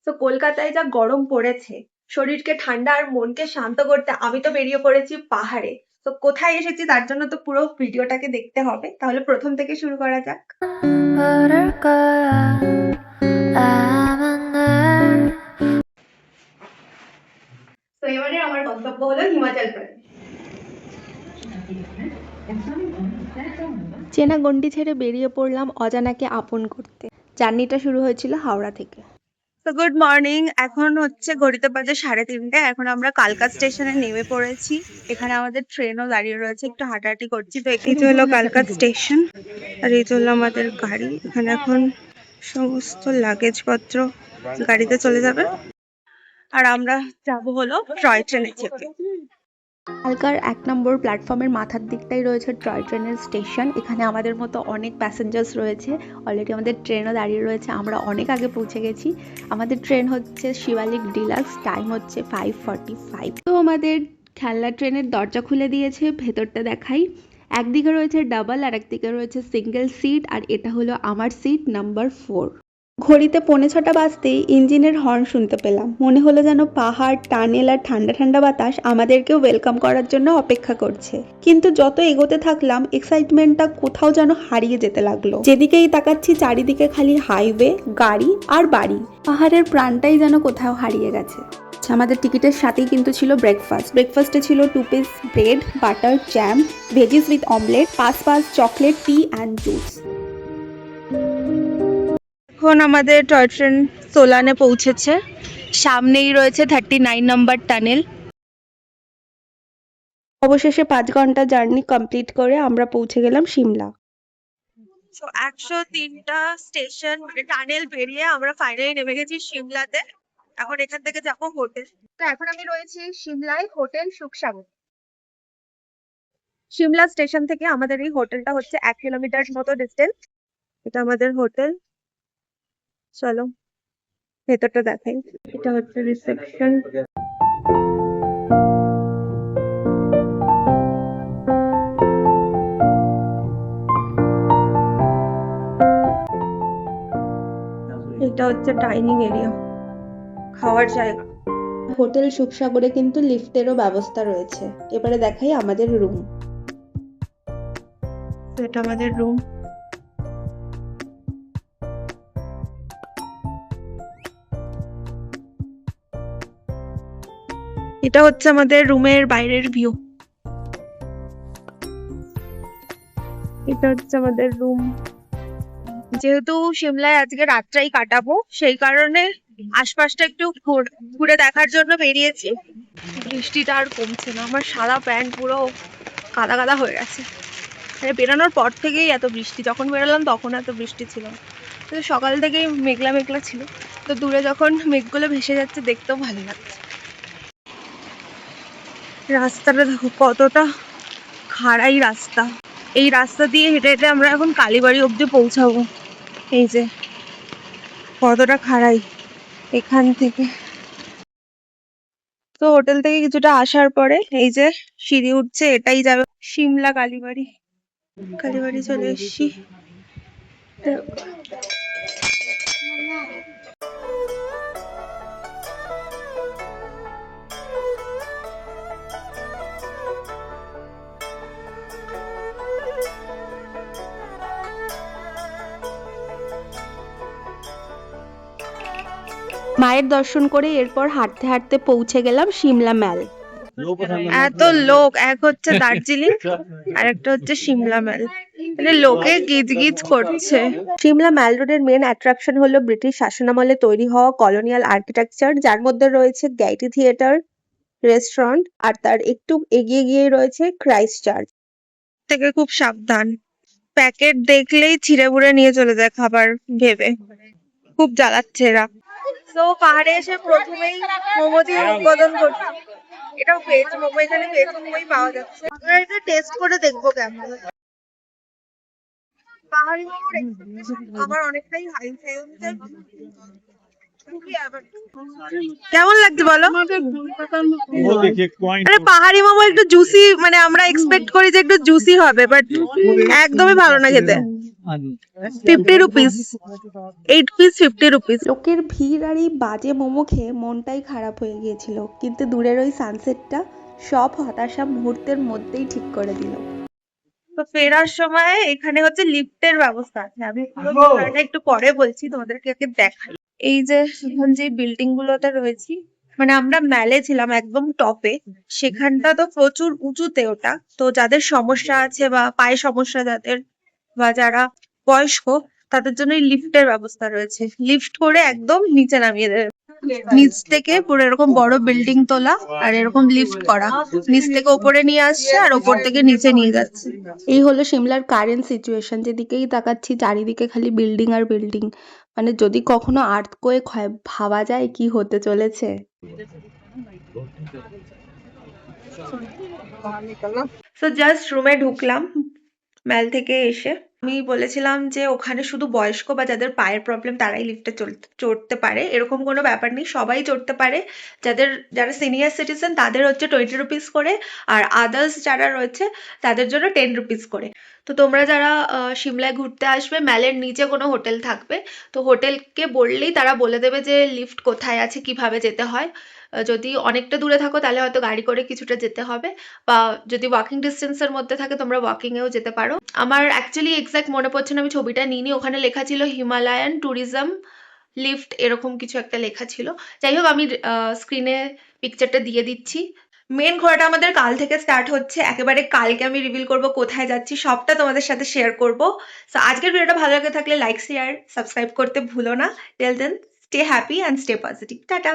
তো কলকাতায় যা গরম পড়েছে, শরীরকে ঠান্ডা আর মনকে শান্ত করতে আমি তো বেরিয়ে পড়েছি পাহাড়ে। তো কোথায় এসেছি তার জন্য তো পুরো ভিডিওটাকে দেখতে হবে। তাহলে প্রথম থেকে শুরু করা যাক। তো এবারে আমার গন্তব্য হলো হিমাচল প্রদেশ। চেনা গণ্ডি ছেড়ে বেরিয়ে পড়লাম অজানাকে আপন করতে। জার্নিটা শুরু হয়েছিল হাওড়া থেকে। তো গুড মর্নিং, এখন হচ্ছে ঘড়িতে বাজে 3:30। এখন আমরা কালকা স্টেশনে নেমে পড়েছি। এখানে আমাদের ট্রেনও দাঁড়িয়ে রয়েছে, একটু হাঁটাহাঁটি করছি। তো এই তো হলো কালকা স্টেশন, আর এই তো হলো আমাদের গাড়ি। এখানে এখন সমস্ত লাগেজ পত্র গাড়িতে চলে যাবে, আর আমরা যাবো হলো টয় ট্রেনে চেপে। কালকার 1 নম্বর প্ল্যাটফর্মের মাথার দিকটাই রয়েছে টয় ট্রেনের স্টেশন। এখানে আমাদের মতো অনেক প্যাসেঞ্জার্স রয়েছে। অলরেডি আমাদের ট্রেনও দাঁড়িয়ে রয়েছে, আমরা অনেক আগে পৌঁছে গেছি। আমাদের ট্রেন হচ্ছে শিবালিক ডিলাক্স, টাইম হচ্ছে 5:45। তো আমাদের খেলনা ট্রেনের দরজা খুলে দিয়েছে, ভেতরটা দেখাই। একদিকে রয়েছে ডাবল আর একদিকে রয়েছে সিঙ্গেল সিট, আর এটা হলো আমার সিট নাম্বার 4। ঘড়িতে 6:45 বাজতেই ইঞ্জিনের হর্ন শুনতে পেলাম। মনে হলো যেন পাহাড়, টানেল আর ঠান্ডা ঠান্ডা বাতাস আমাদেরকেও ওয়েলকাম করার জন্য অপেক্ষা করছে। কিন্তু যত এগোতে থাকলাম এক্সাইটমেন্টটা কোথাও যেন হারিয়ে যেতে লাগলো। যেদিকেই তাকাচ্ছি চারিদিকে খালি হাইওয়ে, গাড়ি আর বাড়ি। পাহাড়ের প্রাণটাই যেন কোথাও হারিয়ে গেছে। আমাদের টিকিটের সাথেই কিন্তু ছিল ব্রেকফাস্টে ছিল 2 piece bread, butter, jam, veggies with omelette, পাঁচ চকলেট, টি অ্যান্ড জুস। এখন আমাদের টয় ট্রেন সোলানে পৌঁছেছে। সামনেই রয়েছে 39 নম্বর টানেল। অবশেষে 5 ঘন্টা জার্নি কমপ্লিট করে আমরা পৌঁছে গেলাম সিমলা। 103টা স্টেশন মানে টানেল পেরিয়ে আমরা ফাইনালি নেমে গেছি সিমলাতে। এখন এখান থেকে যাবো হোটেল। তো এখন আমি রয়েছি সিমলায়, হোটেল সুখসাগর। সিমলা স্টেশন থেকে আমাদের এই হোটেলটা হচ্ছে 1 কিলোমিটার মতো ডিস্টেন্স। এটা আমাদের হোটেল। চলো ভেতরটা দেখাই। এটা হচ্ছে রিসেপশন। এটা হচ্ছে ডাইনিং এরিয়া, খাওয়ার জায়গা। হোটেল সুখসাগরে কিন্তু লিফটেরও ব্যবস্থা রয়েছে। এবারে দেখাই আমাদের রুম। এটা আমাদের রুম। এটা হচ্ছে আমাদের রুমের বাইরের ভিউ। এটা হচ্ছে আমাদের রুম। যেহেতু সিমলায় আজকে রাতটাই কাটাবো, সেই কারণে আশপাশটা একটু ঘুরে দেখার জন্য বেরিয়েছি। বৃষ্টিটা আর কমছে না, আমার সারা প্যান্ট পুরো কাদা কাদা হয়ে গেছে। বেরানোর পর থেকেই এত বৃষ্টি, যখন বেরোলাম তখন এত বৃষ্টি ছিল না। সকাল থেকেই মেঘলা মেঘলা ছিল। তো দূরে যখন মেঘগুলো ভেসে যাচ্ছে দেখতেও ভালো লাগছে। রাস্তাটা দেখো কতটা খাড়াই রাস্তা। এই রাস্তা দিয়ে হেঁটে হেঁটে আমরা এখন কালীবাড়ি অব্দি পৌঁছাবো। এই যে কতটা খাড়াই এখান থেকে। তো হোটেল থেকে কিছুটা আসার পরে এই যে সিঁড়ি উঠছে, এটাই যাবে সিমলা কালীবাড়ি। কালীবাড়ি চলে এসছি। মায়ের দর্শন করে এরপর হাঁটতে হাঁটতে পৌঁছে গেলাম সিমলা ম্যাল। এত লোক, এক হচ্ছে দার্জিলিং আর একটা হচ্ছে সিমলা ম্যাল, মানে লোকে গিজ গিজ করছে। সিমলা ম্যাল রোডের মেন অ্যাট্রাকশন হলো ব্রিটিশ শাসনামলে তৈরি হওয়া কলোনিয়াল আর্কিটেকচার, যার মধ্যে রয়েছে গ্যাইটি থিয়েটার, রেস্টুরেন্ট, আর তার একটু এগিয়ে গিয়ে রয়েছে ক্রাইস্ট চার্চ। থেকে খুব সাবধান, প্যাকেট দেখলেই ছিঁড়ে বুড়ে নিয়ে চলে যায় খাবার ভেবে। খুব জ্বালাচ্ছে এরা। তো পাহাড়ে এসে প্রথমেই মোমো দিয়ে উদ্বোধন করছি। এটাও ভেজ মোমো, এখানে ভেজ মোমোই পাওয়া যাচ্ছে। আমরা এটা টেস্ট করে দেখবো কেমন। পাহাড়ি মোমোর এক্সপেকটেশন আমার অনেকটাই হাই, সেই অনুযায়ী কেমন লাগছে বলো? वो देखिए कॉइन আরে পাহাড়ি মোমো একটু জুসি, মানে আমরা এক্সপেক্ট করি যে একটু জুসি হবে, বাট একদমই ভালো না খেতে। 50 রুপিস, 8 পিস 50 রুপিস। লোকের ভিড় আর এই বাজে মোমো খেয়ে মনটাই খারাপ হয়ে গিয়েছিল, কিন্তু দূরের ওই সানসেটটা সব হতাশা মুহূর্তের মধ্যেই ঠিক করে দিল। তো ফেরার সময় এখানে হচ্ছে লিফটের ব্যবস্থা আছে, আমি পুরো বিষয়টা একটু পরে বলছি, তোমাদেরকে আগে দেখাই। এই যে এখন যে বিল্ডিং গুলোতে রয়েছি, মানে আমরা ম্যালে ছিলাম একদম টপে, সেখানটা তো প্রচুর উঁচুতে ওটা, তো যাদের সমস্যা আছে বা পায়ে সমস্যা যাদের, বা যারা বয়স্ক, তাদের জন্য লিফটের ব্যবস্থা রয়েছে, লিফট করে একদম নিচে নামিয়ে দেবে। নিচ থেকে পুরো এরকম বড় বিল্ডিং তোলা আর এরকম লিফট করা, নিচ থেকে ওপরে নিয়ে আসছে আর ওপর থেকে নিচে নিয়ে যাচ্ছে। এই হলো সিমলার কারেন্ট সিচুয়েশন, যেদিকেই তাকাচ্ছি চারিদিকে খালি বিল্ডিং আর বিল্ডিং, মানে যদি কখনো আর্থকোয়েক হয় ভাবা যায় কি হতে চলেছে। সো জাস্ট রুমে ঢুকলাম ম্যাল থেকে এসে। আমি বলেছিলাম যে ওখানে শুধু বয়স্ক বা যাদের পায়ের প্রবলেম তারাই লিফটে চড়তে পারে, এরকম কোনো ব্যাপার নেই, সবাই চড়তে পারে। যারা সিনিয়র সিটিজেন তাদের হচ্ছে 20 রুপিস করে, আর আদার্স যারা রয়েছে তাদের জন্য 10 রুপিস করে। তো তোমরা যারা সিমলায় ঘুরতে আসবে, ম্যালের নিচে কোনো হোটেল থাকবে, তো হোটেলকে বললেই তারা বলে দেবে যে লিফট কোথায় আছে, কিভাবে যেতে হয়। যদি অনেকটা দূরে থাকো তাহলে হয়তো গাড়ি করে কিছুটা যেতে হবে, বা যদি ওয়াকিং ডিস্টেন্সের মধ্যে থাকে তোমরা ওয়াকিং এও যেতে পারো। আমার অ্যাকচুয়ালি এক্সাক্ট মনে পড়ছে না, আমি ছবিটা নিইনি, ওখানে লেখা ছিল হিমালয়ান ট্যুরিজম লিফট, এরকম কিছু একটা লেখা ছিল। যাই হোক, আমি স্ক্রিনে পিকচারটা দিয়ে দিচ্ছি। মেন ঘোরাটা আমাদের কাল থেকে স্টার্ট হচ্ছে, একেবারে কালকে আমি রিভিল করব কোথায় যাচ্ছি, সবটা তোমাদের সাথে শেয়ার করব। সো আজকের ভিডিওটা ভালো লাগে থাকলে লাইক শেয়ার সাবস্ক্রাইব করতে ভুলো না। Till then stay happy and stay positive. Tata.